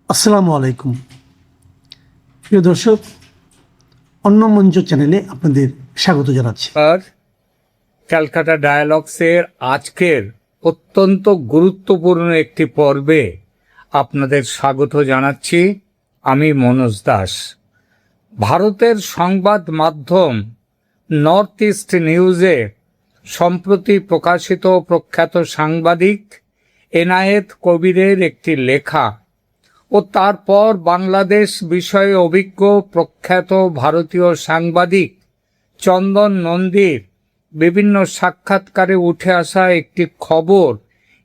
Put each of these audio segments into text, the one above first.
আসসালামু আলাইকুম প্রিয় দর্শক, অন্য মঞ্চ চ্যানেলে আপনাদের স্বাগত জানাচ্ছি। আর ক্যালকাটা ডায়ালগসের আজকের অত্যন্ত গুরুত্বপূর্ণ একটি পর্বে আপনাদের স্বাগত জানাচ্ছি। আমি মনোজ দাস। ভারতের সংবাদ মাধ্যম নর্থ ইস্ট নিউজে সম্প্রতি প্রকাশিত প্রখ্যাত সাংবাদিক এনায়েত কবিরের একটি লেখা ও তারপর বাংলাদেশ বিষয়ে অভিজ্ঞ প্রখ্যাত ভারতীয় সাংবাদিক চন্দন নন্দীর বিভিন্ন সাক্ষাৎকারে উঠে আসা একটি খবর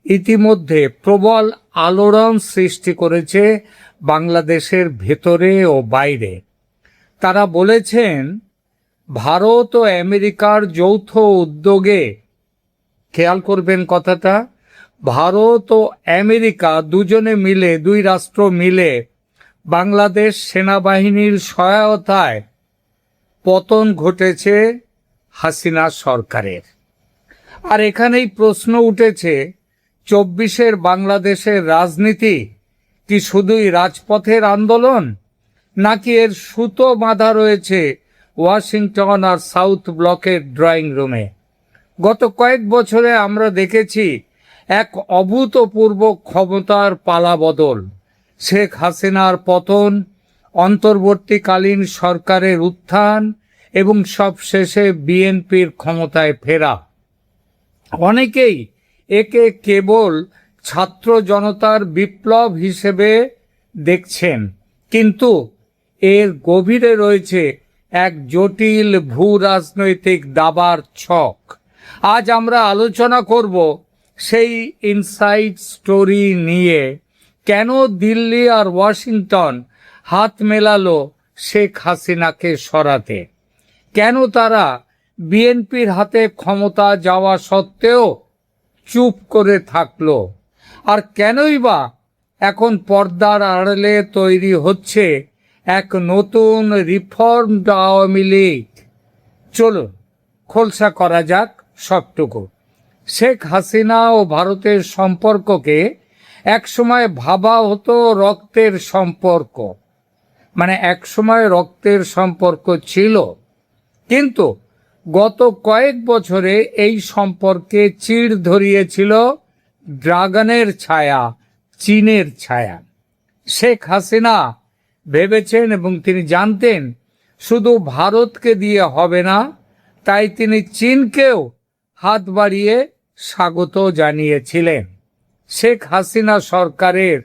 ইতিমধ্যে প্রবল আলোড়ন সৃষ্টি করেছে বাংলাদেশের ভেতরে ও বাইরে। তারা বলেছেন, ভারত ও আমেরিকার যৌথ উদ্যোগে, খেয়াল করবেন কথাটা, ভারত ও আমেরিকা দুজনে মিলে, দুই রাষ্ট্র মিলে বাংলাদেশ সেনাবাহিনীর সহায়তায় পতন ঘটেছে হাসিনা সরকারের। আর এখানেই প্রশ্ন উঠেছে, ২৪-এর বাংলাদেশের রাজনীতি কি শুধুই রাজপথের আন্দোলন, নাকি এর সুতো বাঁধা রয়েছে ওয়াশিংটন আর সাউথ ব্লকের ড্রয়িং রুমে? গত কয়েক বছরে আমরা দেখেছি এক অভূতপূর্ব ক্ষমতার পালাবদল, শেখ হাসিনার পতন, অন্তর্বর্তীকালীন সরকারের উত্থান এবং সবশেষে বিএনপির ক্ষমতায় ফেরা। অনেকেই একে কেবল ছাত্র জনতার বিপ্লব হিসেবে দেখছেন, কিন্তু এর গভীরে রয়েছে এক জটিল ভূ রাজনৈতিক দাবার ছক। আজ আমরা আলোচনা করব সেই ইনসাইড স্টোরি নিয়ে। কেন দিল্লি আর ওয়াশিংটন হাত মেলালো শেখ হাসিনাকে সরাতে? কেন তারা বিএনপির হাতে ক্ষমতা যাওয়া সত্ত্বেও চুপ করে থাকলো? আর কেনই বা এখন পর্দার আড়ালে তৈরি হচ্ছে এক নতুন রিফর্মড আওয়ামী লীগ? চলুন খোলসা করা যাক সবটুকু। শেখ হাসিনা ও ভারতের সম্পর্ককে একসময় ভাবা হতো রক্তের সম্পর্ক, মানে একসময় রক্তের সম্পর্ক ছিল, কিন্তু গত কয়েক বছরে এই সম্পর্কে চিড় ধরিয়েছিল ড্রাগনের ছায়া, চীনের ছায়া। শেখ হাসিনা ভেবেছেন এবং তিনি জানতেন শুধু ভারতকে দিয়ে হবে না, তাই তিনি চীনকেও হাত বাড়িয়ে স্বাগত জানিয়েছিলেন। শেখ হাসিনা সরকারের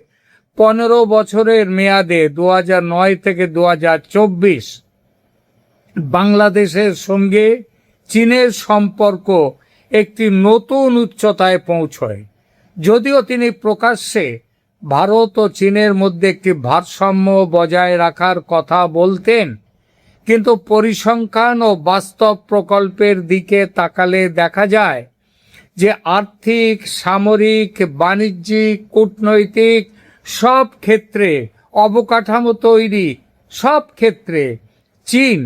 ১৫ বছরের মেয়াদে ২০০৯ থেকে ২০২৪ বাংলাদেশের সঙ্গে চীনের সম্পর্ক একটি নতুন উচ্চতায় পৌঁছয়। যদিও তিনি প্রকাশ্যে ভারত ও চীনের মধ্যে একটি ভারসাম্য বজায় রাখার কথা বলতেন, কিন্তু পরিসংখ্যান ও বাস্তব প্রকল্পের দিকে তাকালে দেখা যায় যে আর্থিক, সামরিক, বাণিজ্যিক, কূটনৈতিক সব ক্ষেত্রে, অবকাঠামো তৈরি সব ক্ষেত্রে চীন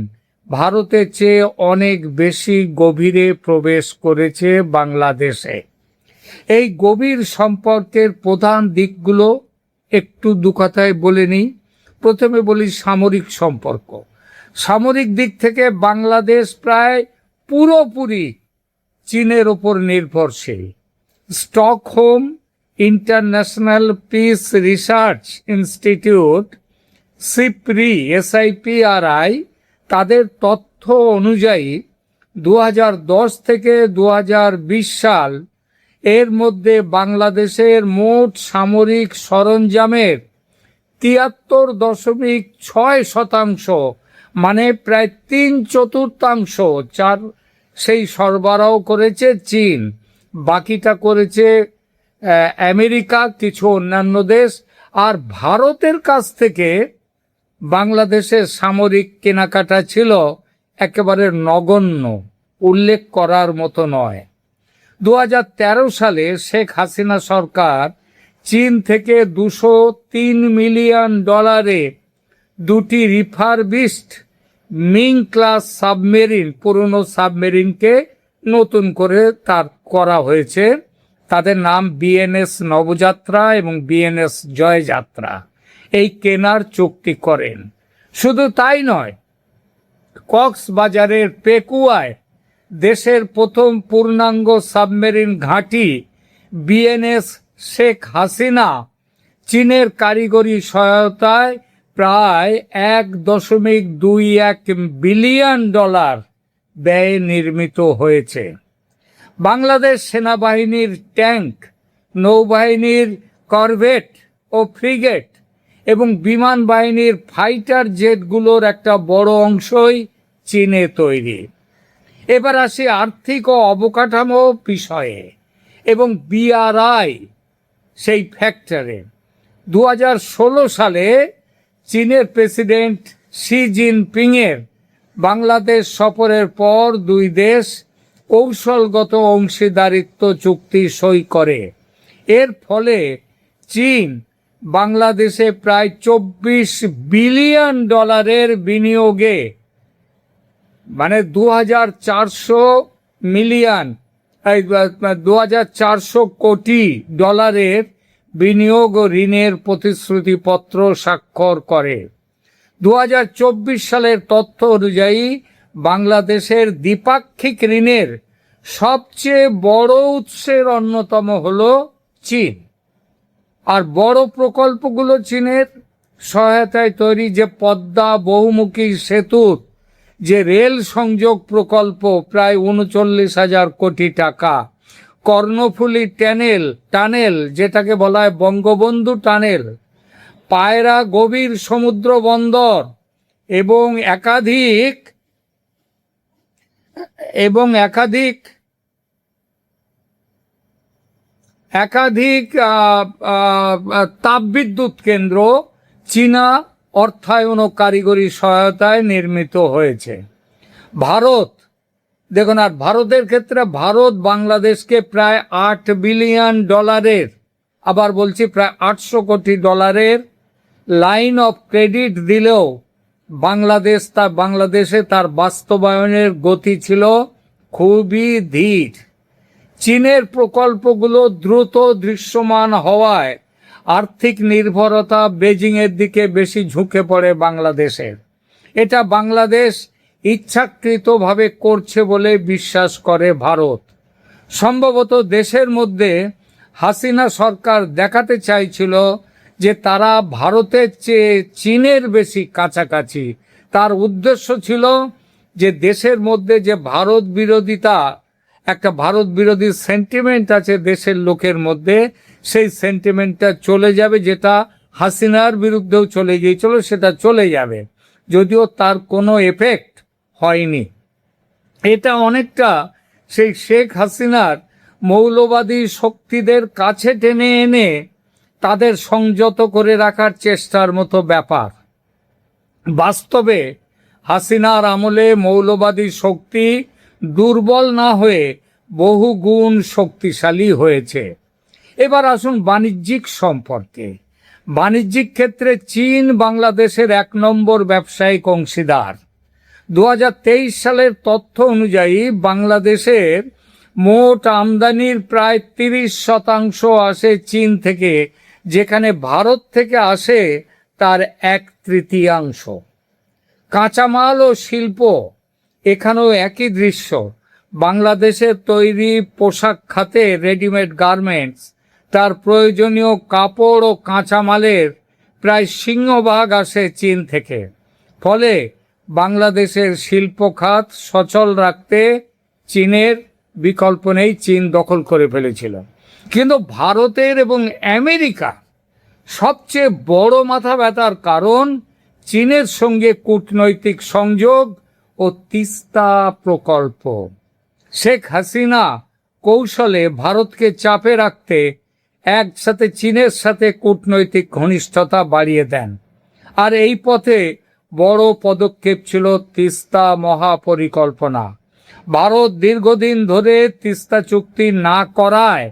ভারতের চেয়ে অনেক বেশি গভীরে প্রবেশ করেছে বাংলাদেশে। এই গভীর সম্পর্কের প্রধান দিকগুলো একটু দু কথায় বলে নিই। প্রথমে বলি সামরিক সম্পর্ক। সামরিক দিক থেকে বাংলাদেশ প্রায় পুরোপুরি চীনের ওপর নির্ভরশীল। Stockholm international piece research institute, SIPRI, তাদের তথ্য অনুযায়ী ২০১০ থেকে ২০২০ সাল এর মধ্যে বাংলাদেশের মোট সামরিক সরঞ্জামের ৭৩.৬%, মানে প্রায় ৩/৪ সেই সরবরাহ করেছে চীন। বাকিটা করেছে আমেরিকা, কিছু অন্যান্য দেশ। আর ভারতের কাছ থেকে বাংলাদেশের সামরিক কেনাকাটা ছিল একেবারে নগণ্য, উল্লেখ করার মতো নয়। ২০১৩ সালে শেখ হাসিনা সরকার চীন থেকে $২০৩ মিলিয়ন দুটি রিফারবিশড মিং ক্লাস সাবমেরিন, পুরনো সাবমেরিনকে নতুন করে তার করা হয়েছে। তাদের নাম বিএনএস নবযাত্রা এবং বিএনএস জয়যাত্রা। এই কেনার চুক্তি করেন। শুধু তাই নয়, কক্সবাজারের পেকুয়ায় দেশের প্রথম পূর্ণাঙ্গ সাবমেরিন ঘাঁটি বিএনএস শেখ হাসিনা চীনের কারিগরি সহায়তায় প্রায় $1.21 বিলিয়ন ব্যয়ে নির্মিত হয়েছে। বাংলাদেশ সেনাবাহিনীর ট্যাঙ্ক, নৌবাহিনীর করভেট ও ফ্রিগেট এবং বিমান বাহিনীর ফাইটার জেটগুলোর একটা বড় অংশই চীনে তৈরি। এবার আসি আর্থিক ও অবকাঠামো বিষয়ে এবং বিআরআই সেই ফ্যাক্টরে। 2016 সালে চীনের প্রেসিডেন্ট শি জিনপিংয়ের বাংলাদেশ সফরের পর দুই দেশ কৌশলগত অংশীদারিত্ব চুক্তি সই করে। এর ফলে চীন বাংলাদেশে প্রায় $24 বিলিয়ন বিনিয়োগে, মানে 2400 কোটি ডলারের বিনিয়োগ ও ঋণের প্রতিশ্রুতিপত্র স্বাক্ষর করে। 2024 সালের তথ্য অনুযায়ী বাংলাদেশের দ্বিপাক্ষিক ঋণের সবচেয়ে বড় উৎসের অন্যতম হল চীন। আর বড় প্রকল্পগুলো চীনের সহায়তায় তৈরি, যে পদ্মা বহুমুখী সেতুর যে রেল সংযোগ প্রকল্প প্রায় 39,000 কোটি টাকা, কর্ণফুলী টানেল যেটাকে বলা হয় বঙ্গবন্ধু টানেল, পায়রা গভীর সমুদ্র বন্দর এবং একাধিক তাপবিদ্যুৎ কেন্দ্র চীনা অর্থায়ন ও কারিগরি সহায়তায় নির্মিত হয়েছে। ভারত দেখুন, আর ভারতের ক্ষেত্রে ভারত বাংলাদেশকে প্রায় $8 বিলিয়ন, আবার বলছি প্রায় $800 কোটি লাইন অফ ক্রেডিট দিলেও বাংলাদেশে তার বাস্তবায়নের গতি ছিল খুবই ধীর। চীনের প্রকল্পগুলো দ্রুত দৃশ্যমান হওয়ায় আর্থিক নির্ভরতা বেজিংয়ের দিকে বেশি ঝুঁকে পড়ে বাংলাদেশের। এটা বাংলাদেশ ইচ্ছাকৃতভাবে করছে বলে বিশ্বাস করে ভারত। সম্ভবত দেশের মধ্যে হাসিনা সরকার দেখাতে চাইছিল যে তারা ভারতের চেয়ে চীনের বেশি কাছাকাছি। তার উদ্দেশ্য ছিল যে দেশের মধ্যে যে একটা ভারত বিরোধী সেন্টিমেন্ট আছে দেশের লোকের মধ্যে, সেই সেন্টিমেন্টটা চলে যাবে, যেটা হাসিনার বিরুদ্ধেও চলে গিয়েছিল, সেটা চলে যাবে, যদিও তার কোনো এফেক্ট হয়নি। এটা অনেকটা সেই শেখ হাসিনার মৌলবাদী শক্তিদের কাছে টেনে এনে তাদের সংযত করে রাখার চেষ্টার মতো ব্যাপার। বাস্তবে হাসিনার আমলে মৌলবাদী শক্তি দুর্বল না হয়ে বহু গুণ শক্তিশালী হয়েছে। এবার আসুন বাণিজ্যিক সম্পর্কে। বাণিজ্যিক ক্ষেত্রে চীন বাংলাদেশের 1 নম্বর ব্যবসায়িক অংশীদার। 2023 সালের তথ্য অনুযায়ী বাংলাদেশের মোট আমদানির প্রায় 30% আসে চীন থেকে, যেখানে ভারত থেকে আসে তার 1/3। কাঁচামাল ও শিল্প, এখানেও একই দৃশ্য। বাংলাদেশের তৈরি পোশাক খাতে রেডিমেড গার্মেন্টস, তার প্রয়োজনীয় কাপড় ও কাঁচামালের প্রায় সিংহভাগ আসে চীন থেকে। ফলে বাংলাদেশের শিল্প খাত সচল রাখতে চীনের বিকল্প নেই, চীন দখল করে ফেলেছিল। কিন্তু ভারতের এবং আমেরিকা সবচেয়ে বড় মাথা ব্যথার কারণ চীনের সঙ্গে কূটনৈতিক সংযোগ ও তিস্তা প্রকল্প। শেখ হাসিনা কৌশলে ভারতকে চাপে রাখতে একসাথে চীনের সাথে কূটনৈতিক ঘনিষ্ঠতা বাড়িয়ে দেন। আর এই পথে বড় পদক্ষেপ ছিল তিস্তা মহাপরিকল্পনা। ভারত দীর্ঘদিন ধরে তিস্তা চুক্তি না করায়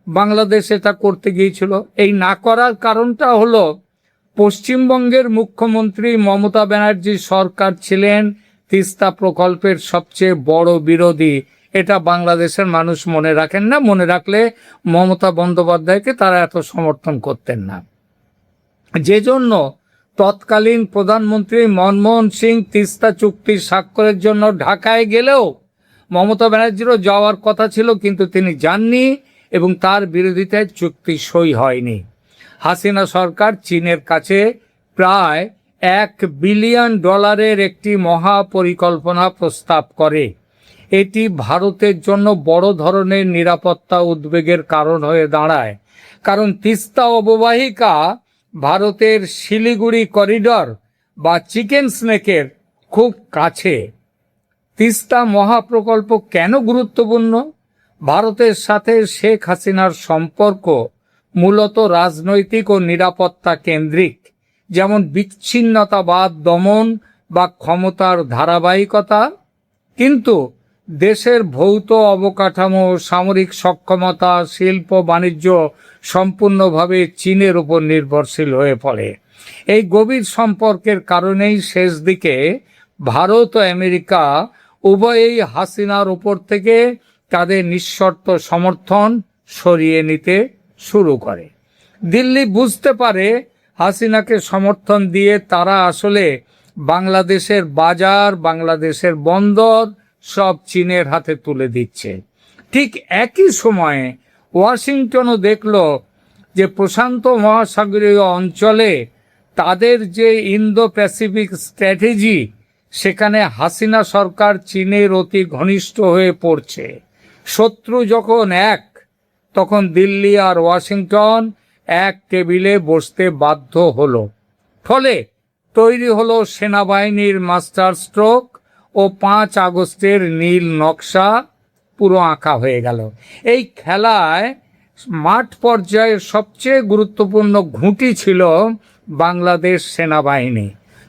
বাংলাদেশ এটা করতে গিয়েছিল। এই না করার কারণটা হলো পশ্চিমবঙ্গের মুখ্যমন্ত্রী মমতা ব্যানার্জি সরকার ছিলেন তিস্তা প্রকল্পের সবচেয়ে বড় বিরোধী। এটা বাংলাদেশের মানুষ মনে রাখেন না, মনে রাখলে মমতা বন্দ্যোপাধ্যায়কে তারা এত সমর্থন করতেন না। যে জন্য তৎকালীন প্রধানমন্ত্রী মনমোহন সিং তিস্তা চুক্তি স্বাক্ষরের জন্য ঢাকায় গেলেও মমতা ব্যানার্জিরও যাওয়ার কথা ছিল, কিন্তু তিনি যাননি এবং তার বিরোধিতায় চুক্তি সই হয়নি। হাসিনা সরকার চীনের কাছে প্রায় $1 বিলিয়ন একটি মহাপরিকল্পনা প্রস্তাব করে। এটি ভারতের জন্য বড় ধরনের নিরাপত্তা উদ্বেগের কারণ হয়ে দাঁড়ায়, কারণ তিস্তা অববাহিকা ভারতের শিলিগুড়ি করিডর বা চিকেন স্নেকের খুব কাছে। তিস্তা মহাপ্রকল্প কেন গুরুত্বপূর্ণ? ভারতের সাথে শেখ হাসিনার সম্পর্ক মূলত রাজনৈতিক ও নিরাপত্তা কেন্দ্রিক, যেমন বিচ্ছিন্নতাবাদ দমন বা ক্ষমতার ধারাবাহিকতা, কিন্তু দেশের ভৌত অবকাঠামো, সামরিক সক্ষমতা, শিল্প বাণিজ্য সম্পূর্ণভাবে চীনের উপর নির্ভরশীল হয়ে পড়ে। এই গভীর সম্পর্কের কারণেই শেষ দিকে ভারত ও আমেরিকা উভয়েই হাসিনার উপর থেকে তাদের নিঃশর্ত সমর্থন সরিয়ে নিতে শুরু করে। দিল্লি বুঝতে পারে হাসিনাকে সমর্থন দিয়ে তারা আসলে বাংলাদেশের বাজার, বাংলাদেশের বন্দর সব চীনের হাতে তুলে দিচ্ছে। ঠিক একই সময়ে ওয়াশিংটনও দেখল যে প্রশান্ত মহাসাগরীয় অঞ্চলে তাদের যে ইন্দো প্যাসিফিক স্ট্র্যাটেজি, সেখানে হাসিনা সরকার চীনের অতি ঘনিষ্ঠ হয়ে পড়ছে। শত্রু যখন এক, তখন দিল্লি আর ওয়াশিংটন এক টেবিলে বসতে বাধ্য হলো। ফলে তৈরি হলো সেনাবাহিনীর মাস্টার স্ট্রোক ও 5 আগস্টের নীল নকশা পুরো আঁকা হয়ে গেল। এই খেলায় মাঠ পর্যায়ে সবচেয়ে গুরুত্বপূর্ণ ঘুঁটি ছিল বাংলাদেশ সেনাবাহিনী।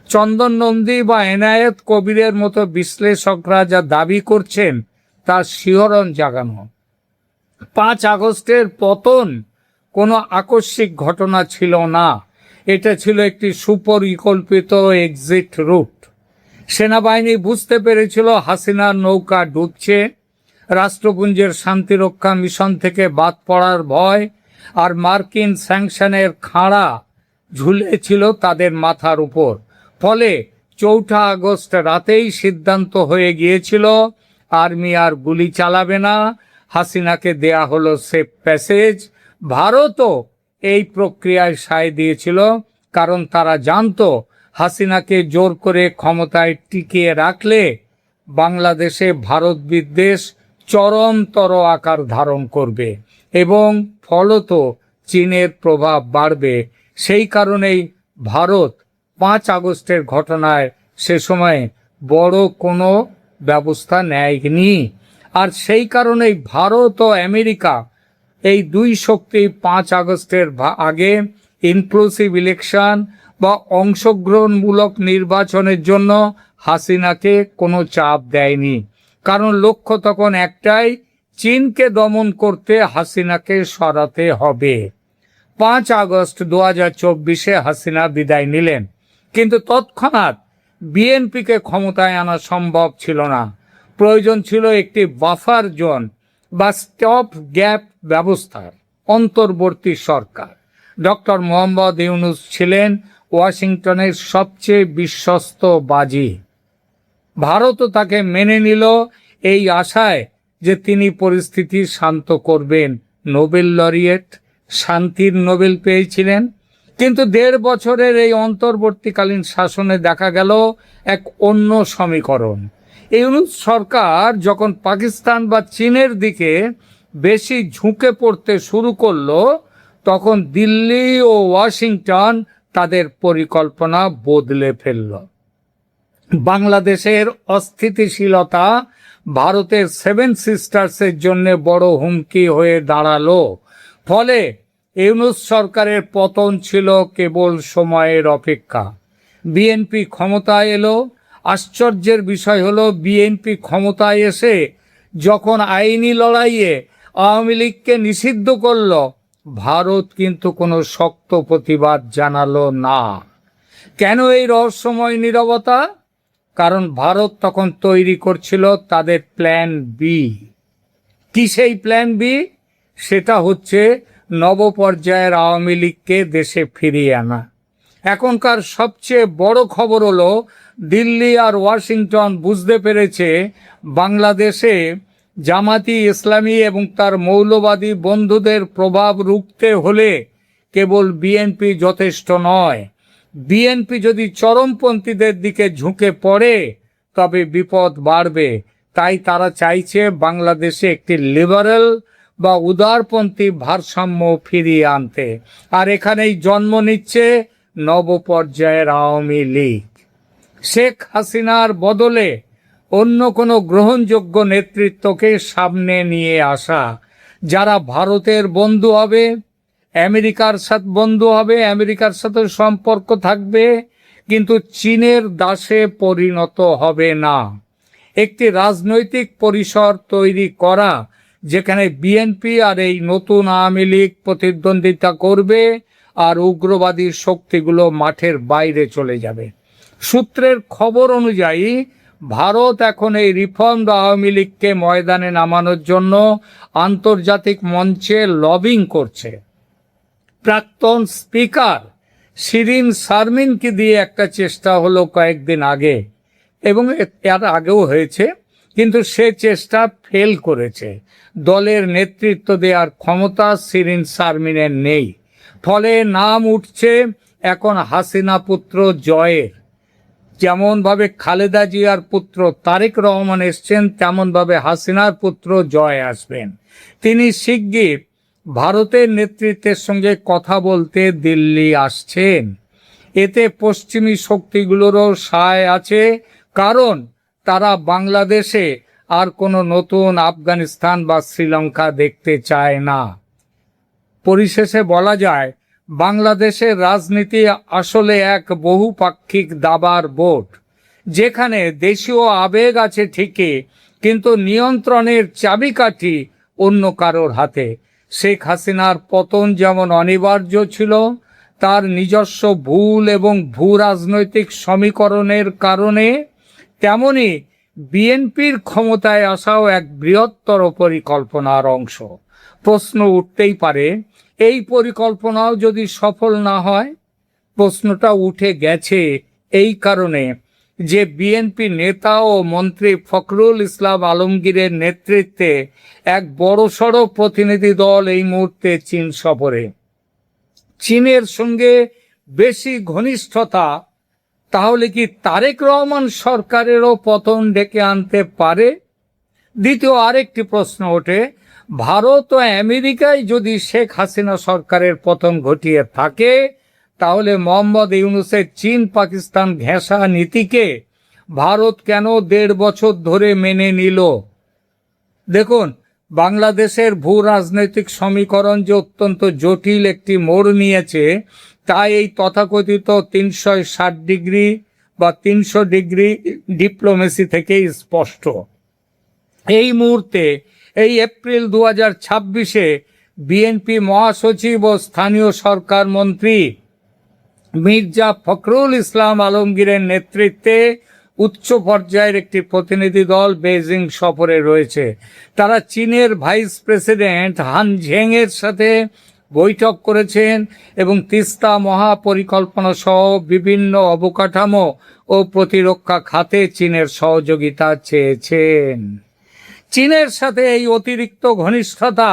চন্দন নন্দী বা এনায়েত কবিরের মতো বিশ্লেষকরা যা দাবি করছেন তার শিহরণ জাগানো। 5 আগস্টের পতন কোনো আকস্মিক ঘটনা ছিল না, এটা ছিল একটি সুপরিকল্পিত এক্সিট রুট। সেনাবাহিনী বুঝতে পেরেছিল হাসিনার নৌকা ডুবছে, রাষ্ট্রপুঞ্জের শান্তিরক্ষা মিশন থেকে বাদ পড়ার ভয় আর মার্কিন স্যাংশনের খাঁড়া ঝুলেছিল তাদের মাথার উপর। ফলে 4 আগস্ট রাতেই সিদ্ধান্ত হয়ে গিয়েছিল আর্মি আর গুলি চালাবে না, হাসিনাকে দেয়া হলো সেফ প্যাসেজ। ভারতও এই প্রক্রিয়ায় সায় দিয়েছিল, কারণ তারা জানতো হাসিনাকে জোর করে ক্ষমতায় টিকিয়ে রাখলে বাংলাদেশে ভারত বিদ্বেষ চরমতর আকার ধারণ করবে এবং ফলত চীনের প্রভাব বাড়বে। সেই কারণেই ভারত 5 আগস্টের ঘটনায় সে সময় বড় কোনো ব্যবস্থা নেয়নি। আর সেই কারণেই ভারত ও আমেরিকা এই দুই শক্তি 5 আগস্টের আগে ইনক্লুসিভ ইলেকশন বা অংশগ্রহণমূলক নির্বাচনের জন্য হাসিনাকে কোনো চাপ দেয়নি, কারণ লক্ষ্য তখন একটাই, চীনকে দমন করতে হাসিনাকে সরাতে হবে। 5 আগস্ট 2024 হাসিনা বিদায় নিলেন, কিন্তু তৎক্ষণাৎ বিএনপিকে ক্ষমতায় আনা সম্ভব ছিল না। প্রয়োজন ছিল একটি বাফার জোন বা স্টপ গ্যাপ ব্যবস্থার। অন্তর্বর্তী সরকার ডক্টর মোহাম্মদ ইউনূস ছিলেন ওয়াশিংটনের সবচেয়ে বিশ্বস্ত বাজি। ভারতও তাকে মেনে নিল এই আশায় যে তিনি পরিস্থিতি শান্ত করবেন। নোবেল লরিয়েট, শান্তির নোবেল পেয়েছিলেন। কিন্তু 1.5 বছরের এই অন্তর্বর্তীকালীন শাসনে দেখা গেল এক অন্য সমীকরণ। ইউনূস সরকার যখন পাকিস্তান বা চীনের দিকে বেশি ঝুঁকে পড়তে শুরু করলো, তখন দিল্লি ও ওয়াশিংটন তাদের পরিকল্পনা বদলে ফেলল। বাংলাদেশের অস্থিতিশীলতা ভারতের 7 সিস্টার্সের জন্য বড় হুমকি হয়ে দাঁড়ালো। ফলে ইউনূস সরকারের পতন ছিল কেবল সময়ের অপেক্ষা। বিএনপি ক্ষমতায় এলো। আশ্চর্যের বিষয় হলো, বিএনপি ক্ষমতায় এসে যখন আইনি লড়াইয়ে আওয়ামী লীগকে নিষিদ্ধ করল, ভারত কিন্তু কোনো শক্ত প্রতিবাদ জানালো না। কেন এই রহস্যময় নীরবতা? কারণ ভারত তখন তৈরি করছিল তাদের প্ল্যান বি। কি সেই প্ল্যান বি? সেটা হচ্ছে নবপর্যায়ের আওয়ামী লীগকে দেশে ফিরিয়ে আনা। এখনকার সবচেয়ে বড় খবর হলো দিল্লি আর ওয়াশিংটন বুঝতে পেরেছে বাংলাদেশে জামাতি ইসলামী এবং তার মৌলবাদী বন্ধুদের প্রভাব রুখতে হলে কেবল বিএনপি যথেষ্ট নয়। বিএনপি যদি চরমপন্থীদের দিকে ঝুঁকে পড়ে তবে বিপদ বাড়বে। তাই তারা চাইছে বাংলাদেশে একটি লিবারেল বা উদারপন্থী ভারসাম্য ফিরিয়ে আনতে। আর এখানেই জন্ম নিচ্ছে নবপর্যায়ের আওয়ামী লীগ। শেখ হাসিনার বদলে অন্য কোনো গ্রহণযোগ্য নেতৃত্বকে সামনে নিয়ে আসা, যারা ভারতের বন্ধু হবে, আমেরিকার সাথে বন্ধু হবে, আমেরিকার সাথে সম্পর্ক থাকবে, কিন্তু চীনের দাসে পরিণত হবে না। একটি রাজনৈতিক পরিসর তৈরি করা যেখানে বিএনপি আর এই নতুন আওয়ামী লীগ প্রতিদ্বন্দ্বিতা করবে আর উগ্রবাদী শক্তিগুলো মাঠের বাইরে চলে যাবে। সূত্রের খবর অনুযায়ী ভারত এখন এই রিফর্মড আওয়ামী লীগকে ময়দানে নামানোর জন্য আন্তর্জাতিক মঞ্চে লবিং করছে। প্রাক্তন স্পিকার শিরিন শারমিনকে দিয়ে একটা চেষ্টা হলো কয়েকদিন আগে, এবং এর আগেও হয়েছে, কিন্তু সে চেষ্টা ফেল করেছে। দলের নেতৃত্ব দেওয়ার ক্ষমতা শিরিন শারমিনের নেই। ফলে নাম উঠছে এখন হাসিনা পুত্র জয়ের। যেমনভাবে খালেদা জিয়ার পুত্র তারেক রহমান এসছেন, তেমনভাবে হাসিনার পুত্র জয় আসবেন। তিনি শিগগির ভারতের নেতৃত্বের সঙ্গে কথা বলতে দিল্লি আসছেন। এতে পশ্চিমী শক্তিগুলোরও সায় আছে, কারণ তারা বাংলাদেশে আর কোনো নতুন আফগানিস্তান বা শ্রীলঙ্কা দেখতে চায় না। পরিশেষে বলা যায়, বাংলাদেশের রাজনীতি আসলে এক বহুপাক্ষিক দাবার বোর্ড, যেখানে দেশীয় আবেগ আছে ঠিকই, কিন্তু নিয়ন্ত্রণের চাবিকাঠি অন্য কারোর হাতে। শেখ হাসিনার পতন যেমন অনিবার্য ছিল, তার নিজস্ব ভুল এবং ভূ রাজনৈতিক সমীকরণের কারণে, তেমনি বিএনপির ক্ষমতায় আসাও এক বৃহত্তর পরিকল্পনার অংশ। প্রশ্ন উঠতেই পারে, এই পরিকল্পনাও যদি সফল না হয়? প্রশ্নটা উঠে গেছে এই কারণে যে বিএনপি নেতা ও মন্ত্রী ফখরুল ইসলাম আলমগীরের নেতৃত্বে এক বড়সড় প্রতিনিধি দল এই মুহূর্তে চীন সফরে। চীনের সঙ্গে বেশি ঘনিষ্ঠতা তাহলে কি তারেক রহমান সরকারেরও পতন ডেকে আনতে পারে? দ্বিতীয় আরেকটি প্রশ্ন ওঠে, ভারত ও আমেরিকায় যদি শেখ হাসিনা সরকারের পতন ঘটিয়ে থাকে, তাহলে মোহাম্মদ ইউনূসের চীন পাকিস্তান ঘেঁষা নীতিকে ভারত কেন 1.5 বছর ধরে মেনে নিল? দেখুন, বাংলাদেশের ভূ রাজনৈতিক সমীকরণ যে অত্যন্ত জটিল একটি মোড় নিয়েছে, তাই এই তথাকথিত 360 ডিগ্রি বা 300 ডিগ্রি ডিপ্লোমেসি থেকেই স্পষ্ট। এই মুহূর্তে এই এপ্রিল 2026-এ বিএনপি মহাসচিব ও স্থানীয় সরকার মন্ত্রী মির্জা ফখরুল ইসলাম আলমগীরের নেতৃত্বে উচ্চ পর্যায়ের একটি প্রতিনিধি দল বেজিং সফরে রয়েছে। তারা চীনের ভাইস প্রেসিডেন্ট হান ঝেংয়ের সাথে বৈঠক করেছেন এবং তিস্তা মহাপরিকল্পনা সহ বিভিন্ন অবকাঠামো ও প্রতিরক্ষা খাতে চীনের সহযোগিতা চেয়েছেন। চীনের সাথে এই অতিরিক্ত ঘনিষ্ঠতা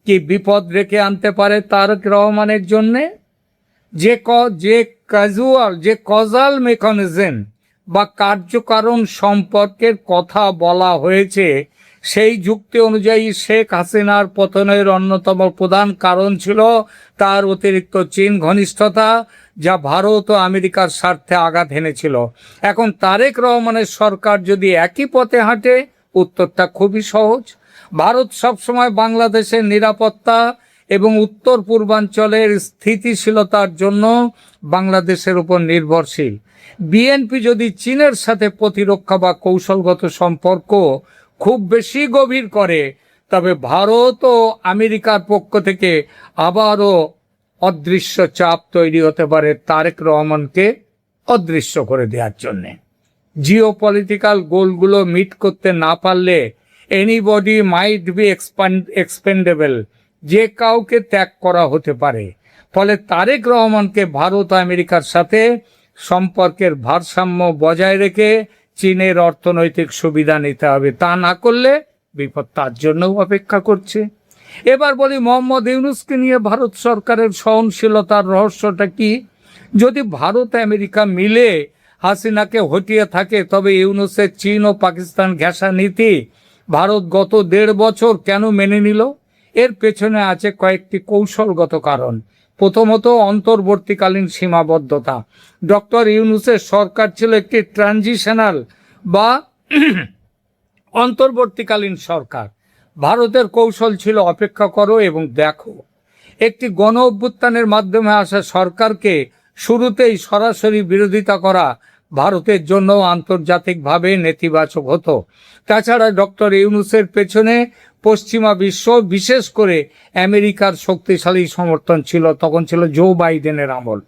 কি বিপদ ডেকে আনতে পারে তারেক রহমানের জন্যে? যে কজাল মেকানিজম বা কার্যকারণ সম্পর্কের কথা বলা হয়েছে, সেই যুক্তি অনুযায়ী শেখ হাসিনার পতনের অন্যতম প্রধান কারণ ছিল তার অতিরিক্ত চীন ঘনিষ্ঠতা, যা ভারত ও আমেরিকার স্বার্থে আঘাত এনেছিল। এখন তারেক রহমানের সরকার যদি একই পথে হাঁটে, উত্তরটা খুবই সহজ। ভারত সবসময় বাংলাদেশের নিরাপত্তা এবং উত্তর পূর্বাঞ্চলের স্থিতিশীলতার জন্য বাংলাদেশের উপর নির্ভরশীল। বিএনপি যদি চীনের সাথে প্রতিরক্ষা বা কৌশলগত সম্পর্ক খুব বেশি গভীর করে, তবে ভারত ও আমেরিকার পক্ষ থেকে আবারও অদৃশ্য চাপ তৈরি হতে পারে তারেক রহমানকে অদৃশ্য করে দেওয়ার জন্যে। জিওপলিটিক্যাল গোলগুলো মিট করতে না পারলে এনিবডি মাইট বি এক্সপেন্ডেবল, যে কাউকে ত্যাগ করা হতে পারে। ফলে তারেক রহমানকে ভারত ও আমেরিকার সাথে সম্পর্কের ভারসাম্য বজায় রেখে চীনের অর্থনৈতিক সুবিধা নিতে হবে। তা না করলে বিপদ তার জন্যও অপেক্ষা করছে। এবার বলি, মোহাম্মদ ইউনূসকে নিয়ে ভারত সরকারের সহনশীলতার রহস্যটা কি? যদি ভারত আমেরিকা মিলে হাসিনাকে হটিয়ে থাকে, তবে ইউনূসের চীন ও পাকিস্তান ঘেঁষা নীতি ভারত গত 1.5 বছর কেন মেনে নিল? এর পেছনে আছে কয়েকটি কৌশলগত কারণ। প্রথমত, অন্তর্বর্তীকালীন সীমাবদ্ধতা। ডক্টর ইউনূসের সরকার ছিল একটি ট্রানজিশনাল বা অন্তর্বর্তীকালীন সরকার। ভারতের কৌশল ছিল অপেক্ষা করো এবং দেখো। একটি গণ অভ্যুত্থানের মাধ্যমে আসা সরকারকে শুরুতেই সরাসরি বিরোধিতা করা ভারতের জন্য আন্তর্জাতিকভাবে নেতিবাচক হতো। তাছাড়া ডক্টর ইউনূসের পেছনে পশ্চিমা বিশ্ব, বিশেষ করে আমেরিকার শক্তিশালী সমর্থন ছিল। তখন ছিল জো বাইডেনের আমল।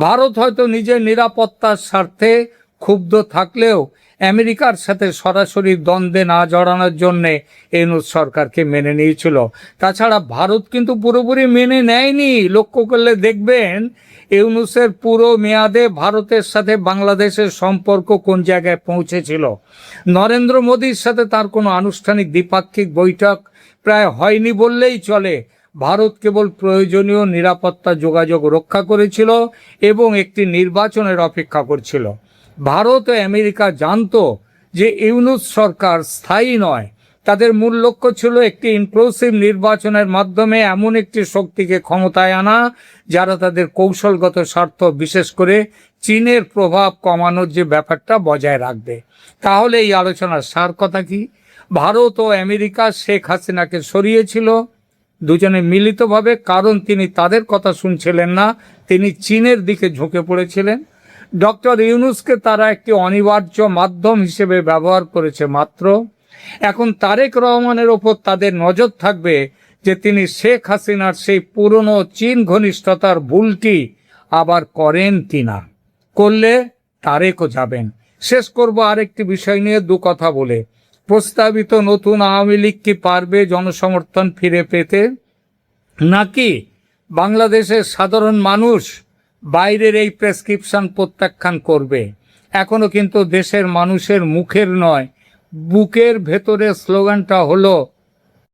ভারত হয়তো নিজের নিরাপত্তার স্বার্থে ক্ষুব্ধ থাকলেও আমেরিকার সাথে সরাসরি দ্বন্দ্বে না জড়ানোর জন্যে ইউনূস সরকারকে মেনে নিয়েছিল। তাছাড়া ভারত কিন্তু পুরোপুরি মেনে নেয়নি। লক্ষ্য করলে দেখবেন ইউনূসের পুরো মেয়াদে ভারতের সাথে বাংলাদেশের সম্পর্ক কোন জায়গায় পৌঁছেছিল। নরেন্দ্র মোদীর সাথে তার কোনো আনুষ্ঠানিক দ্বিপাক্ষিক বৈঠক প্রায় হয়নি বললেই চলে। ভারত কেবল প্রয়োজনীয় নিরাপত্তা যোগাযোগ রক্ষা করেছিল এবং একটি নির্বাচনের অপেক্ষা করছিল। ভারত ও আমেরিকা জানতো যে ইউনূস সরকার স্থায়ী নয়। তাদের মূল লক্ষ্য ছিল একটি ইনক্লুসিভ নির্বাচনের মাধ্যমে এমন একটি শক্তিকে ক্ষমতায় আনা যারা তাদের কৌশলগত স্বার্থ, বিশেষ করে চীনের প্রভাব কমানোর যে ব্যাপারটা, বজায় রাখবে। তাহলে এই আলোচনার সার কথা কি? ভারত ও আমেরিকা শেখ হাসিনাকে সরিয়েছিল দুজনে মিলিতভাবে, কারণ তিনি তাদের কথা শুনছিলেন না, তিনি চীনের দিকে ঝুঁকে পড়েছিলেন। ডক্টর ইউনূসকে তারা একটি অনিবার্য মাধ্যম হিসেবে ব্যবহার করেছে মাত্র। এখন তারেক রহমানের ওপর তাদের নজর থাকবে যে তিনি শেখ হাসিনার সেই পুরনো চীন ঘনিষ্ঠতার ভুলটি আবার করেন কিনা। করলে তারেকও যাবেন। শেষ করব আরেকটি বিষয় নিয়ে দু কথা বলে। প্রস্তাবিত নতুন আওয়ামী লীগ কি পারবে জনসমর্থন ফিরে পেতে, নাকি বাংলাদেশের সাধারণ মানুষ বাইরের এই প্রেসক্রিপশন প্রত্যাখ্যান করবে? এখনো কিন্তু দেশের মানুষের মুখের নয়, বুকের ভেতরে স্লোগানটা হলো